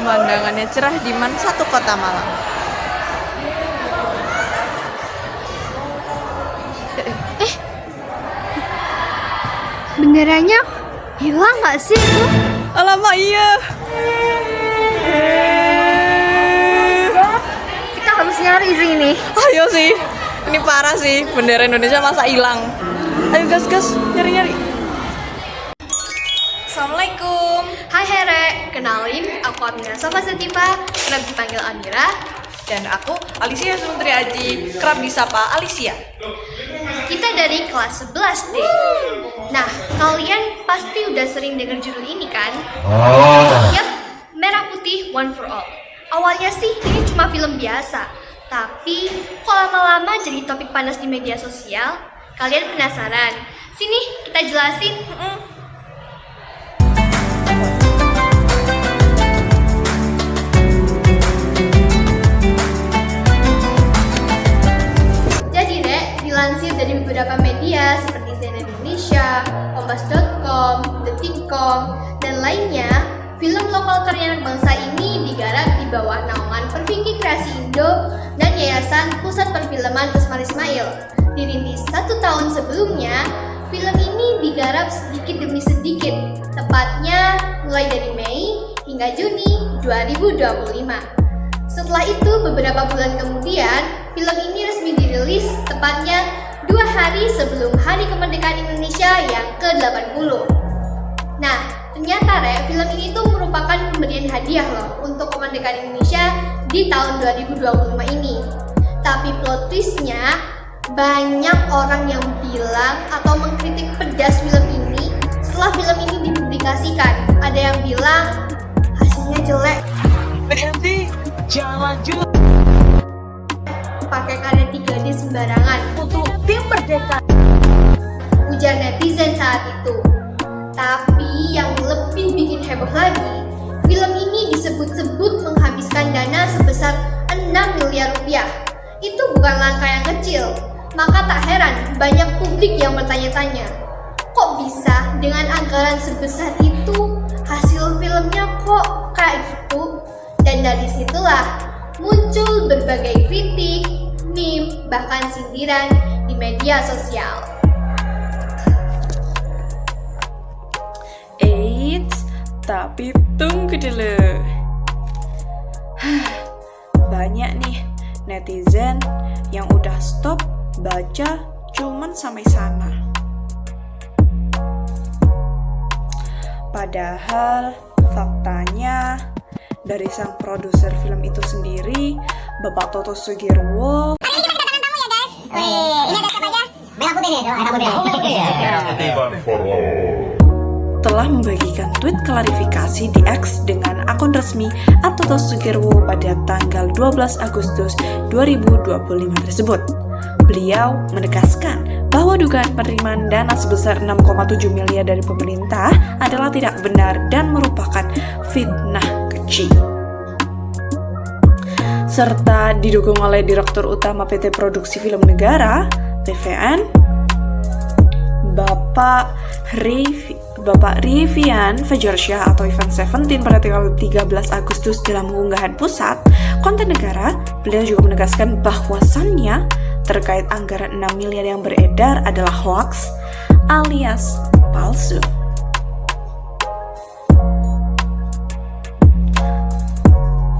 Pemandangannya cerah di satu kota Malang. Benderanya hilang gak sih itu? Alamak iya. Kita harus nyari sih ini. Ayo sih, ini parah sih, bendera Indonesia masa hilang. Ayo gas, nyari. Assalamualaikum. Hai Here, kenalin aku Amira Sofa Setiva, kerap dipanggil Amira. Dan aku Alicia Suntri Aji, kerap disapa Alicia. Kita dari kelas 11D. Nah, kalian pasti udah sering dengar judul ini kan? Yap, Merah Putih One for All. Awalnya sih ini cuma film biasa, tapi kok lama-lama jadi topik panas di media sosial? Kalian penasaran? Sini kita jelasin. Jadi Rek, dilansir dari beberapa media seperti CNN Indonesia, Kompas.com, Detik.com, dan lainnya, film lokal karya anak bangsa ini digarap di bawah naungan Perviki Kreasi Indo dan Yayasan Pusat Perfilman Usman Ismail. Dirintis 1 tahun sebelumnya, film ini digarap sedikit demi sedikit, tepatnya mulai dari Mei hingga Juni 2025. Setelah itu, beberapa bulan kemudian, film ini resmi dirilis tepatnya 2 hari sebelum Hari Kemerdekaan Indonesia yang ke-80. Nah, ternyata film ini tuh merupakan pemberian hadiah loh untuk kemerdekaan Indonesia di tahun 2025 ini. Tapi plot twist-nya, banyak orang yang bilang atau mengkritik pedas film ini setelah film ini dipublikasikan. Ada yang bilang hasilnya jelek, Berhenti, jangan lanjut. pakai karya 3D sembarangan, Untuk tim Merdeka. ujar netizen saat itu. Tapi yang lebih bikin heboh lagi, film ini disebut-sebut menghabiskan dana sebesar 6 miliar rupiah. Itu bukan langkah yang kecil, maka tak heran banyak publik yang bertanya-tanya, kok bisa dengan anggaran sebesar itu hasil filmnya kok kayak gitu? Dan dari situlah muncul berbagai kritik, meme, bahkan sindiran di media sosial. Eits, tapi tunggu dulu. Banyak nih netizen yang udah stop baca cuman sampai sana. Padahal faktanya dari sang produser film itu sendiri, Bapak Toto Sugierwo, telah membagikan tweet klarifikasi di X dengan akun resmi @Toto Sugierwo pada tanggal 12 Agustus 2025 tersebut. Beliau menegaskan bahwa dugaan penerimaan dana sebesar 6,7 miliar dari pemerintah adalah tidak benar dan merupakan fitnah keji. Serta didukung oleh Direktur Utama PT Produksi Film Negara, TVN, Bapak Rivian Fajarsyah atau Ivan Seventeen pada tanggal 13 Agustus dalam unggahan pusat konten negara. Beliau juga menegaskan bahwasannya terkait anggaran 6 miliar yang beredar adalah hoax alias palsu.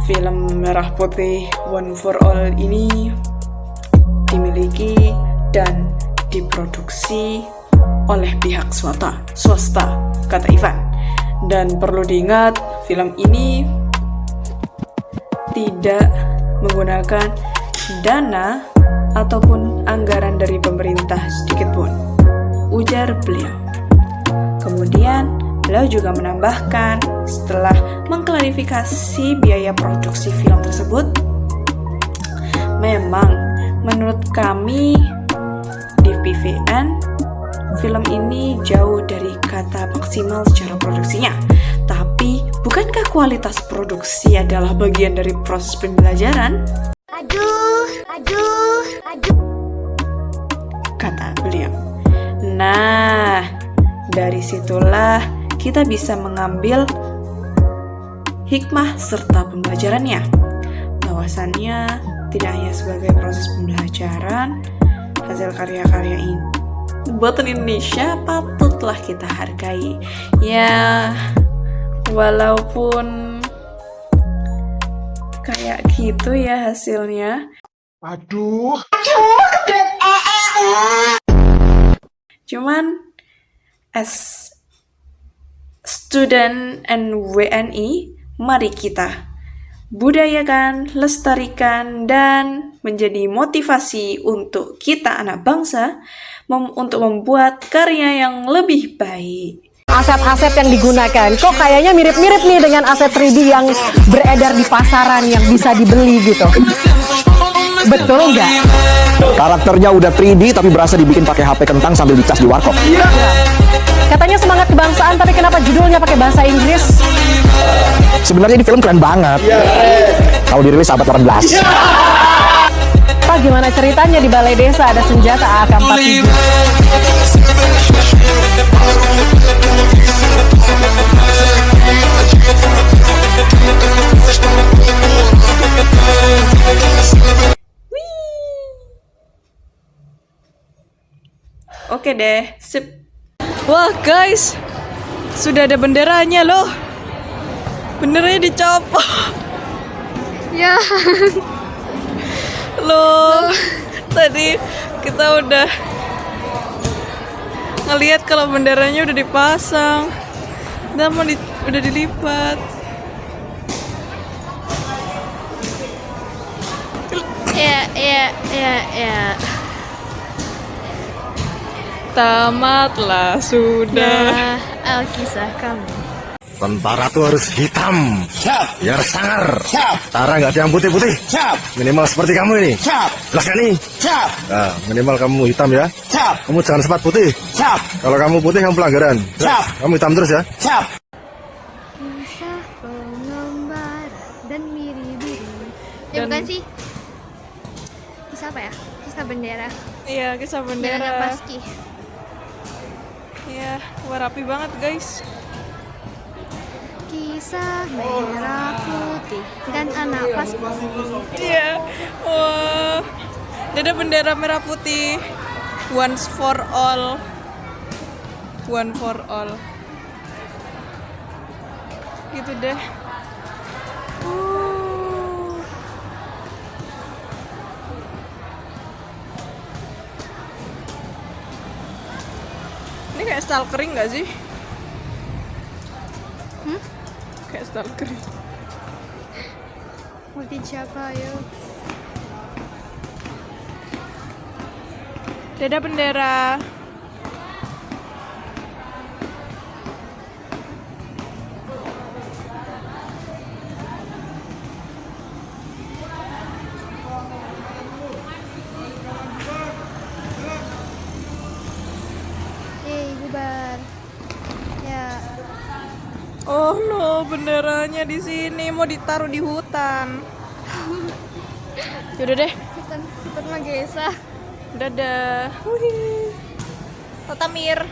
Film Merah Putih One for All ini dimiliki dan diproduksi oleh pihak swasta, kata Ivan. Dan perlu diingat, film ini tidak menggunakan dana ataupun anggaran dari pemerintah sedikit pun, ujar beliau. Kemudian, beliau juga menambahkan setelah mengklarifikasi biaya produksi film tersebut, memang menurut kami di PVN, film ini jauh dari kata maksimal secara produksinya. Tapi, bukankah kualitas produksi adalah bagian dari proses pembelajaran? Kata beliau. Nah, dari situlah kita bisa mengambil hikmah serta pembelajarannya. Bahwasannya tidak hanya sebagai proses pembelajaran, hasil karya-karya ini buatan Indonesia patutlah kita hargai. Ya, walaupun kayak gitu ya hasilnya. Aduh. Cuman as student and WNI, mari kita budayakan, lestarikan, dan menjadi motivasi untuk kita anak bangsa untuk membuat karya yang lebih baik. Aset-aset yang digunakan kok kayaknya mirip-mirip nih dengan aset 3D yang beredar di pasaran yang bisa dibeli gitu. Betul nggak? Karakternya udah 3D tapi berasa dibikin pakai HP kentang sambil dicas di warkop. Katanya semangat kebangsaan tapi kenapa judulnya pakai bahasa Inggris? Sebenarnya ini film keren banget. Kalau dirilis abad 18. Pak, gimana ceritanya di balai desa ada senjata AK-47? Oke deh, sip. Wah guys, sudah ada benderanya loh. Benderanya dicopot. Ya. Loh, tadi kita udah ngelihat kalau benderanya udah dipasang dan udah dilipat. Ya. Tamatlah sudah. Alkisah kamu. Tentara tuh harus hitam, biar sangar. Tara nggak ada yang putih-putih. Minimal seperti kamu ini. Lah kan nih. Nah, minimal kamu hitam ya. Kamu jangan sempat putih. Kalau kamu putih kamu pelanggaran. Kamu hitam terus ya. Kisah pengembara dan biri-biri. Bukan sih. Kisah apa ya? Kisah bendera. Iya, kisah Bendera bendera. Paski. Iya, wah rapi banget guys. Kisah merah putih dan anak Paski. Iya, wah. Ada bendera merah putih. Once for all. One for all. Gitu deh. Ini kayak stalkering gak sih? Kayak stalkering. Multi siapa ayo? Dadah bendera. Yeay, bubar. Ya. Oh no, benderanya di sini mau ditaruh di hutan. Yaudah deh, Hutan Magesa. dadah. Wih. Tatamir.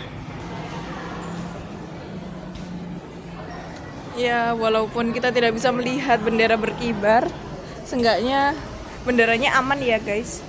Ya, walaupun kita tidak bisa melihat bendera berkibar, seenggaknya benderanya aman ya guys.